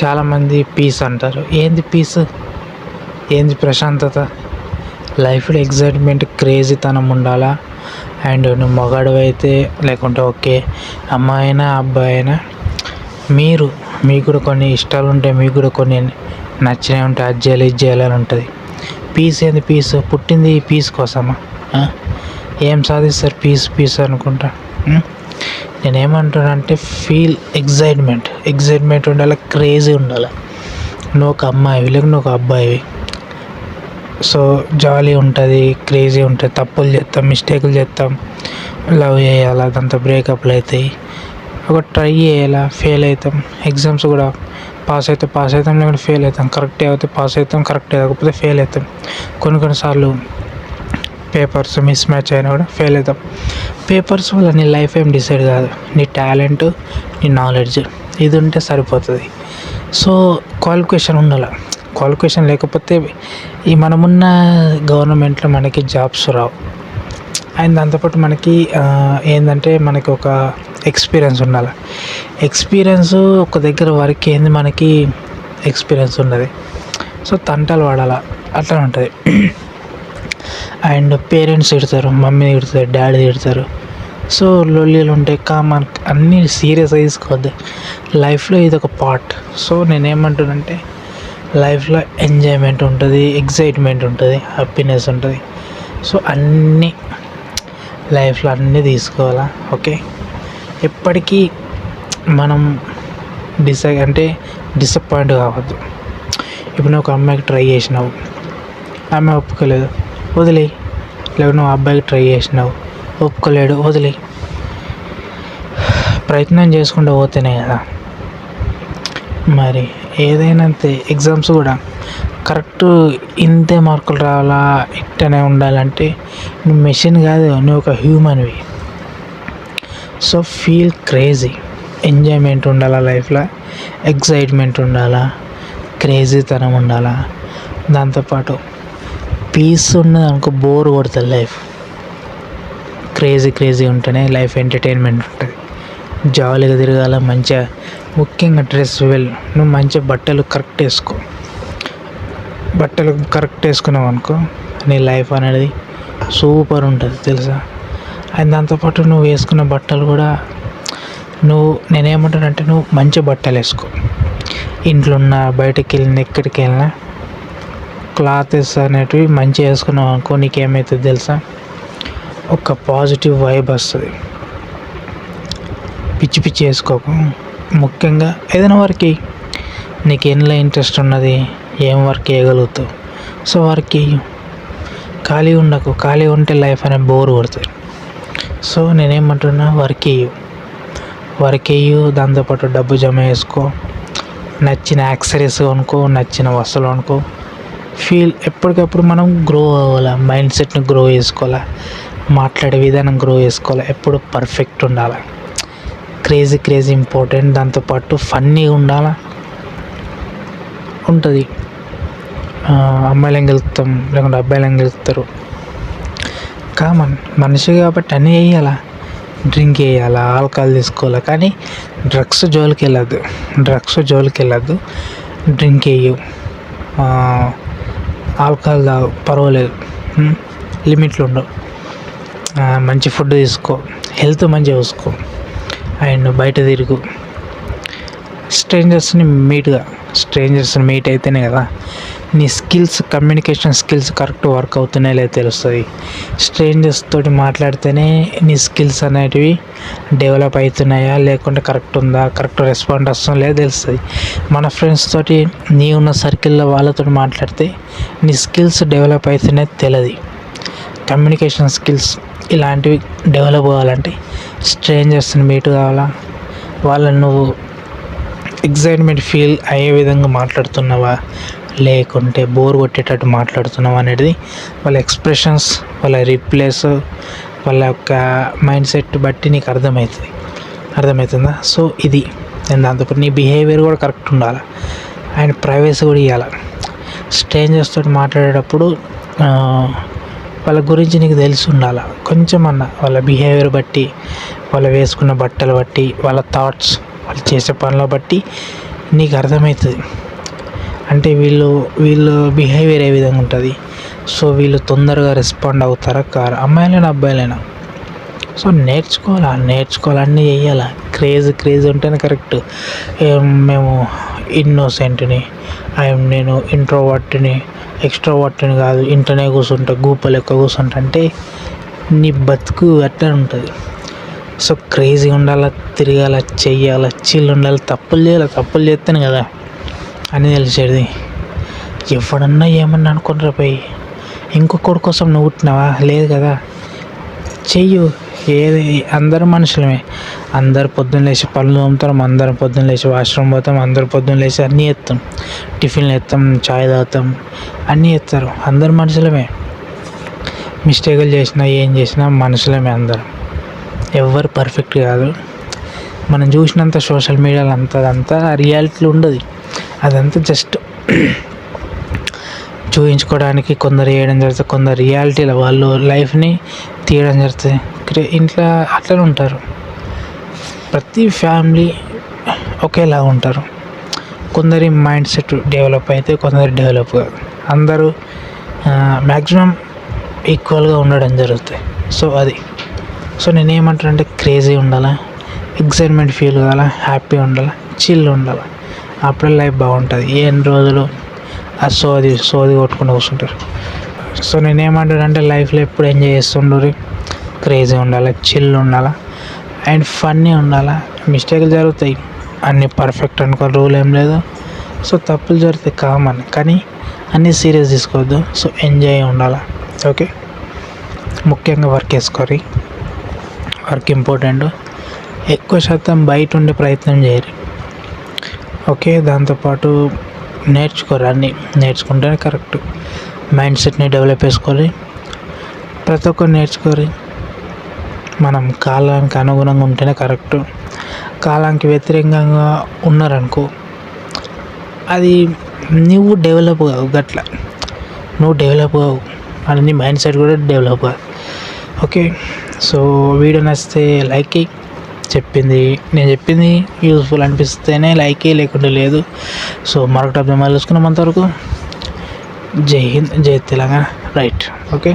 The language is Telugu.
చాలామంది పీస్ అంటారు. ఏంది పీస్? ఏంది ప్రశాంతత? లైఫ్లో ఎగ్జైట్మెంట్, క్రేజీతనం ఉండాలా. అండ్ నువ్వు మగాడు అయితే లేకుంటే ఓకే, అమ్మాయి అయినా అబ్బాయి అయినా మీకు కూడా కొన్ని ఇష్టాలు ఉంటాయి, మీకు కూడా కొన్ని నచ్చినవి ఉంటాయి. అది చేయాలి ఇది చేయాలని ఉంటుంది. పీస్ ఏంది? పీస్ పుట్టింది ఈ పీస్ కోసమా? ఏం సాధిస్తారు పీస్ అనుకుంటా. నేనేమంటానంటే ఎగ్జైట్మెంట్ ఉండాలి, క్రేజీ ఉండాలి. నువ్వు ఒక అమ్మాయివి లేక నువ్వు ఒక అబ్బాయివి, సో జాలీ ఉంటుంది, క్రేజీ ఉంటుంది. తప్పులు చేస్తాం, మిస్టేకులు చేస్తాం, లవ్ చేయాలి, అదంతా బ్రేకప్లు అవుతాయి. ఒక ట్రై చేయాలా, ఫెయిల్ అవుతాం. ఎగ్జామ్స్ కూడా పాస్ అవుతాం లేకుంటే ఫెయిల్ అవుతాం. కరెక్ట్ అయితే పాస్ అవుతాం, కరెక్ట్ అవ్వకపోతే ఫెయిల్ అవుతాం. కొన్నిసార్లు పేపర్స్ మిస్ మ్యాచ్ అయినా కూడా ఫెయిల్ అవుతాం. పేపర్స్ వల్ల నీ లైఫ్ ఏం డిసైడ్ కాదు. నీ టాలెంట్, నీ నాలెడ్జ్ ఇది ఉంటే సరిపోతుంది. సో క్వాలిఫికేషన్ ఉండాలి. క్వాలిఫికేషన్ లేకపోతే ఈ మనమున్న గవర్నమెంట్లో మనకి జాబ్స్ రావు. అండ్ దాంతోపాటు మనకి ఏంటంటే మనకి ఒక ఎక్స్పీరియన్స్ ఉండాలి. ఎక్స్పీరియన్స్ ఒక దగ్గర వర్క్ ఏంది, మనకి ఎక్స్పీరియన్స్ ఉన్నది. సో తంటాలు పడాలి, అట్లా ఉంటుంది. అండ్ పేరెంట్స్ తిడతారు, మమ్మీ తిడతారు, డాడీ తిడతారు. సో లొల్లీలు ఉంటాయి, కామన్. అన్నీ సీరియస్గా తీసుకోవద్దు. లైఫ్లో ఇది ఒక పార్ట్. సో నేనేమంటానంటే లైఫ్లో ఎంజాయ్మెంట్ ఉంటుంది, ఎగ్జైట్మెంట్ ఉంటుంది, హ్యాపీనెస్ ఉంటుంది. సో అన్నీ లైఫ్లో అన్నీ తీసుకోవాలా. ఓకే, ఎప్పటికీ మనం డిసప్పాయింట్ కావద్దు. ఇప్పుడు నువ్వు ఒక అమ్మాయికి ట్రై చేసినావు, ఆమె ఒప్పుకోలేదు, వదిలేయి. లేకపోతే నువ్వు అబ్బాయికి ట్రై చేసినావు, ఒప్పుకోలేడు, వదిలేయి. ప్రయత్నం చేసుకుంటూ పోతేనే కదా. మరి ఏదైనా అంతే. ఎగ్జామ్స్ కూడా కరెక్ట్ ఇంతే మార్కులు రావాలా, ఇట్టనే ఉండాలంటే నువ్వు మెషిన్ కాదు, నువ్వు ఒక హ్యూమన్వి. So feel crazy. ఎంజాయ్మెంట్ ఉండాలా లైఫ్లో, ఎగ్జైట్మెంట్ ఉండాలా, క్రేజీతనం ఉండాలా. దాంతోపాటు పీస్ ఉన్నది అనుకో, బోర్ కొడుతుంది లైఫ్. క్రేజీ ఉంటేనే లైఫ్ ఎంటర్టైన్మెంట్ ఉంటుంది. జాలీగా తిరగాల, మంచిగా. ముఖ్యంగా డ్రెస్ నువ్వు మంచిగా బట్టలు కరెక్ట్ వేసుకున్నావు అనుకో, నీ లైఫ్ అనేది సూపర్ ఉంటుంది తెలుసా. అండ్ దాంతోపాటు నువ్వు వేసుకున్న బట్టలు కూడా నేనేమంటానంటే నువ్వు మంచి బట్టలు వేసుకో. ఇంట్లో ఉన్న, బయటకు వెళ్ళిన, ఎక్కడికి వెళ్ళినా క్లాత్స్ అనేటివి మంచిగా వేసుకున్నావు అనుకో, నీకేమవుతుంది తెలుసా, ఒక పాజిటివ్ వైబ్ వస్తుంది. పిచ్చి వేసుకోకు. ముఖ్యంగా ఏదైనా వర్క్ నీకు ఎందులో ఇంట్రెస్ట్ ఉన్నది, ఏం వర్క్ చేయగలుగుతావు, సో వర్క్ చేయు. ఖాళీ ఉండకు. ఖాళీ ఉంటే లైఫ్ అనేది బోర్ కొడుతుంది. సో నేనేమంటున్నా, వర్క్ చేయు. దాంతోపాటు డబ్బు జమ చేసుకో, నచ్చిన యాక్సరీస్ కొనుక్కో, నచ్చిన వస్తువులు కొనుక్కో. ఎప్పటికప్పుడు మనం గ్రో అవ్వాలి, మైండ్ సెట్ని గ్రో చేసుకోవాలి, మాట్లాడే విధానం గ్రో చేసుకోవాలి. ఎప్పుడు పర్ఫెక్ట్ ఉండాలి. Crazy important. దాంతోపాటు ఫన్నీగా ఉండాలి. ఉంటుంది. అమ్మాయిలు గెలుస్తాం లేకుంటే అబ్బాయిలు గెలుస్తారు, కామన్. మనిషి కాబట్టి అన్నీ వేయాలా. డ్రింక్ వేయాలా, ఆల్కహాల్ తీసుకోవాలా, కానీ డ్రగ్స్ జోలికి వెళ్ళద్దు. డ్రింక్ వేయు, ఆల్కహాల్ తాగు, పర్వాలేదు, లిమిట్లు ఉండవు. మంచి ఫుడ్ తీసుకో, హెల్త్ మంచిగా చూసుకో. అండ్ బయట తిరుగు. స్ట్రేంజర్స్ని మీట్ అయితేనే కదా నీ కమ్యూనికేషన్ స్కిల్స్ కరెక్ట్ వర్క్ అవుతున్నాయో లేదో తెలుస్తుంది. స్ట్రేంజర్స్ తోటి మాట్లాడితేనే నీ స్కిల్స్ అనేటివి డెవలప్ అవుతున్నాయా, లేకుంటే కరెక్ట్ రెస్పాండ్ వస్తుందో లేదో తెలుస్తుంది. మన ఫ్రెండ్స్ తోటి నీ ఉన్న సర్కిల్లో వాళ్ళతో మాట్లాడితే నీ స్కిల్స్ డెవలప్ అవుతున్నాయో తెలియదు. కమ్యూనికేషన్ స్కిల్స్ ఇలాంటివి డెవలప్ కావాలంటే స్ట్రేంజర్స్ని మీట్ కావాలా. వాళ్ళని నువ్వు ఎగ్జైట్మెంట్ ఫీల్ అయ్యే విధంగా మాట్లాడుతున్నావా, లేకుంటే బోర్ కొట్టేటట్టు మాట్లాడుతున్నావా అనేది వాళ్ళ ఎక్స్ప్రెషన్స్, వాళ్ళ రిప్లైస్, వాళ్ళ యొక్క మైండ్ సెట్ బట్టి నీకు అర్థమవుతుందా. సో ఇది. నేను దాంతోపాటు నీ బిహేవియర్ కూడా కరెక్ట్ ఉండాలి. అండ్ ప్రైవసీ కూడా ఇవ్వాలి. స్ట్రేంజర్స్ తోటి మాట్లాడేటప్పుడు వాళ్ళ గురించి నీకు తెలిసి ఉండాలి కొంచెం అన్న. వాళ్ళ బిహేవియర్ బట్టి, వాళ్ళు వేసుకున్న బట్టలు బట్టి, వాళ్ళ థాట్స్, వాళ్ళు చేసే పనుల బట్టి నీకు అర్థమవుతుంది. అంటే వీళ్ళు బిహేవియర్ ఏ విధంగా ఉంటుంది, సో వీళ్ళు తొందరగా రెస్పాండ్ అవుతారా కారా, అమ్మాయిలైనా అబ్బాయిలైనా. సో నేర్చుకోవాలి అన్నీ చెయ్యాలి. క్రేజ్ ఉంటేనే కరెక్ట్. మేము ఇన్నోసెంట్ని, నేను ఇంట్రోవర్ట్ని ఎక్స్ట్రోవర్ట్ని కాదు, ఇంటనే కూర్చుంటా గూపలు ఎక్కువ కూర్చుంటా అంటే నీ బతుకు అట్లా ఉంటుంది. సో క్రేజీ ఉండాలి, తిరగాల, చెయ్యాలి, చిల్ ఉండాలి, తప్పులు చేస్తేనే కదా అని తెలిసేది. ఎవడన్నా ఏమన్నా అనుకుంటారా పోయి, ఇంకొకటి కోసం నువ్వు పుట్టినావా? లేదు కదా, చెయ్యు. ఏది అందరూ మనుషులమే, అందరు పొద్దున్న లేచి పనులు తోముతాం, అందరం పొద్దున్న లేచి వాష్రూమ్ పోతాం, అందరు పొద్దున్న లేచి అన్నీ చేస్తాం, టిఫిన్లు చేస్తాం, చాయ్ తాగుతాం, అన్నీ చేస్తారు. అందరు మనుషులమే. మిస్టేకులు చేసినా ఏం చేసినా మనుషులమే అందరం. ఎవ్వరు పర్ఫెక్ట్ కాదు. మనం చూసినంత సోషల్ మీడియాలో అదంతా రియాలిటీలో ఉండదు. అదంతా జస్ట్ చూపించుకోవడానికి కొందరు వేయడం జరుగుతుంది, కొందరు రియాలిటీలో వాళ్ళు లైఫ్ని తీయడం జరుగుతుంది. ఇంట్లో అట్లనే ఉంటారు. ప్రతి ఫ్యామిలీ ఒకేలా ఉంటారు. కొందరి మైండ్ సెట్ డెవలప్ అయితే కొందరు డెవలప్ కాదు. అందరూ మ్యాక్సిమం ఈక్వల్గా ఉండడం జరుగుతుంది. సో నేనేమంటానంటే క్రేజీ ఉండాలా, ఎక్సైట్మెంట్ ఫీల్ కావాలా, హ్యాపీ ఉండాలా, చిల్ ఉండాలి. అప్పుడే లైఫ్ బాగుంటుంది. ఎన్ని రోజులు ఆ సోది కొట్టుకుంటూ కూర్చుంటారు. సో నేనేమంటానంటే లైఫ్లో ఎప్పుడు ఎంజాయ్ చేస్తుండ్రు, క్రేజీ ఉండాలి, చిల్ ఉండాలి అండ్ ఫన్నీ ఉండాలి. మిస్టేక్లు జరుగుతాయి, అన్నీ పర్ఫెక్ట్ అనుకో రూల్ ఏం లేదు. సో తప్పులు జరుగుతాయి కామన్, కానీ అన్నీ సీరియస్ తీసుకోవద్దు. సో ఎంజాయ్ ఉండాలి. ఓకే, ముఖ్యంగా వర్క్ చేసుకోరి. Work important. ఎక్కువ శాతం బయట ఉండే ప్రయత్నం చేయరు. ఓకే, దాంతోపాటు నేర్చుకోరు. అన్నీ నేర్చుకుంటేనే కరెక్ట్. మైండ్ సెట్ని డెవలప్ చేసుకోవాలి. ప్రతి ఒక్కరు నేర్చుకోరు. మనం కాలానికి అనుగుణంగా ఉంటేనే కరెక్ట్. కాలానికి వ్యతిరేకంగా ఉన్నారనుకో, అది నువ్వు డెవలప్ కావు. గట్లా నువ్వు డెవలప్ కావు అని నీ మైండ్ సెట్ కూడా డెవలప్ కాదు. ఓకే, సో వీడియో నచ్చితే లైక్ చేయి. నేను చెప్పింది యూజ్ఫుల్ అనిపిస్తేనే లైక్ చేయి, లేకుంటే లేదు. సో మరొకటి అర్థం మళ్ళీ చూసుకున్నాం. అంతవరకు జై హింద్, జై తెలంగాణ. Right, okay.